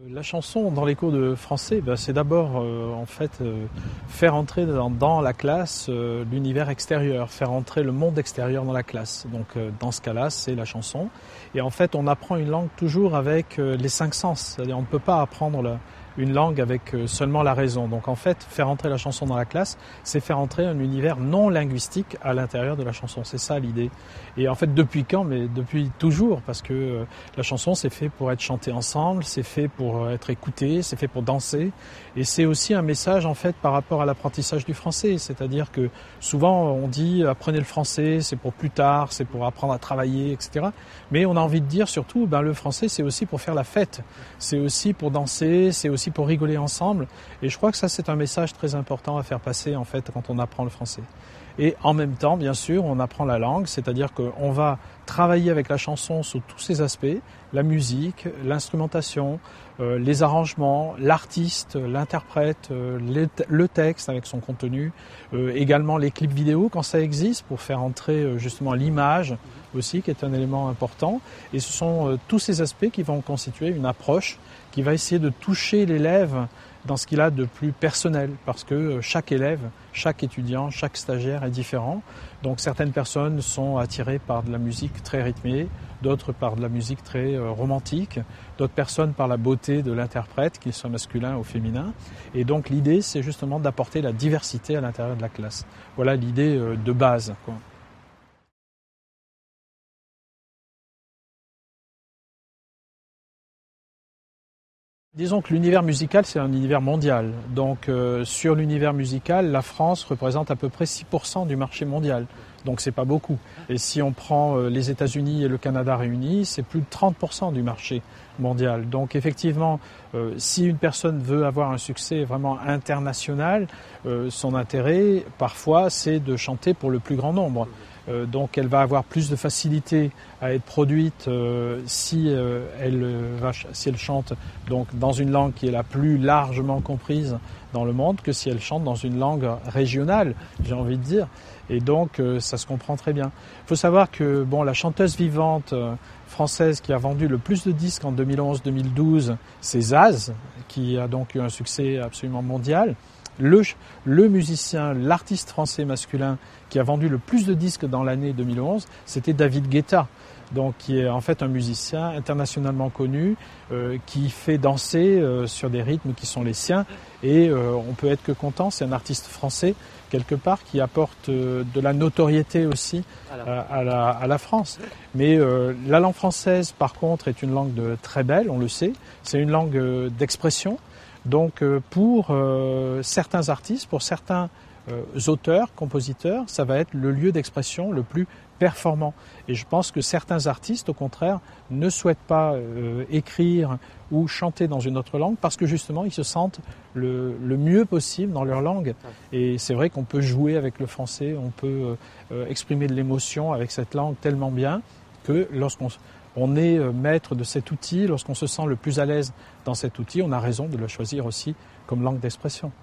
La chanson dans les cours de français, c'est d'abord faire entrer dans la classe l'univers extérieur, faire entrer le monde extérieur dans la classe. Donc dans ce cas-là, c'est la chanson. Et en fait, on apprend une langue toujours avec les cinq sens. C'est-à-dire on ne peut pas apprendre une langue avec seulement la raison. Donc en fait, faire entrer la chanson dans la classe, c'est faire entrer un univers non linguistique à l'intérieur de la chanson. C'est ça l'idée. Et en fait, depuis quand? Mais depuis toujours, parce que la chanson, c'est fait pour être chanté ensemble, c'est fait pour être écouté, c'est fait pour danser. Et c'est aussi un message en fait par rapport à l'apprentissage du français. C'est-à-dire que souvent on dit apprenez le français, c'est pour plus tard, c'est pour apprendre à travailler, etc. Mais on a envie de dire surtout, le français, c'est aussi pour faire la fête. C'est aussi pour danser, c'est aussi pour rigoler ensemble. Et je crois que ça, c'est un message très important à faire passer en fait quand on apprend le français. Et en même temps, bien sûr, on apprend la langue, c'est-à-dire qu'on va travailler avec la chanson sous tous ses aspects, la musique, l'instrumentation, les arrangements, l'artiste, l'interprète, le texte avec son contenu, également les clips vidéo quand ça existe pour faire entrer justement l'image aussi qui est un élément important. Et ce sont tous ces aspects qui vont constituer une approche qui va essayer de toucher l'élève dans ce qu'il a de plus personnel, parce que chaque élève, chaque étudiant, chaque stagiaire est différent. Donc certaines personnes sont attirées par de la musique très rythmée, d'autres par de la musique très romantique, d'autres personnes par la beauté de l'interprète, qu'il soit masculin ou féminin. Et donc l'idée, c'est justement d'apporter la diversité à l'intérieur de la classe. Voilà l'idée de base, quoi. Disons que l'univers musical, c'est un univers mondial. Donc sur l'univers musical, la France représente à peu près 6% du marché mondial. Donc c'est pas beaucoup. Et si on prend les États-Unis et le Canada réunis, c'est plus de 30% du marché mondial. Donc effectivement, si une personne veut avoir un succès vraiment international, son intérêt parfois c'est de chanter pour le plus grand nombre. Donc elle va avoir plus de facilité à être produite si elle chante donc dans une langue qui est la plus largement comprise dans le monde que si elle chante dans une langue régionale, j'ai envie de dire. Et donc ça se comprend très bien. Il faut savoir que la chanteuse vivante française qui a vendu le plus de disques en 2011-2012, c'est Zaz, qui a donc eu un succès absolument mondial. Le musicien, l'artiste français masculin qui a vendu le plus de disques dans l'année 2011, c'était David Guetta, donc qui est en fait un musicien internationalement connu, qui fait danser sur des rythmes qui sont les siens, et on peut être que content. C'est un artiste français quelque part qui apporte de la notoriété aussi à la France. Mais la langue française, par contre, est une langue très belle, on le sait. C'est une langue d'expression. Donc pour certains artistes, pour certains auteurs, compositeurs, ça va être le lieu d'expression le plus performant. Et je pense que certains artistes, au contraire, ne souhaitent pas écrire ou chanter dans une autre langue parce que justement, ils se sentent le mieux possible dans leur langue. Et c'est vrai qu'on peut jouer avec le français, on peut exprimer de l'émotion avec cette langue tellement bien que lorsqu'on est maître de cet outil, lorsqu'on se sent le plus à l'aise dans cet outil, on a raison de le choisir aussi comme langue d'expression.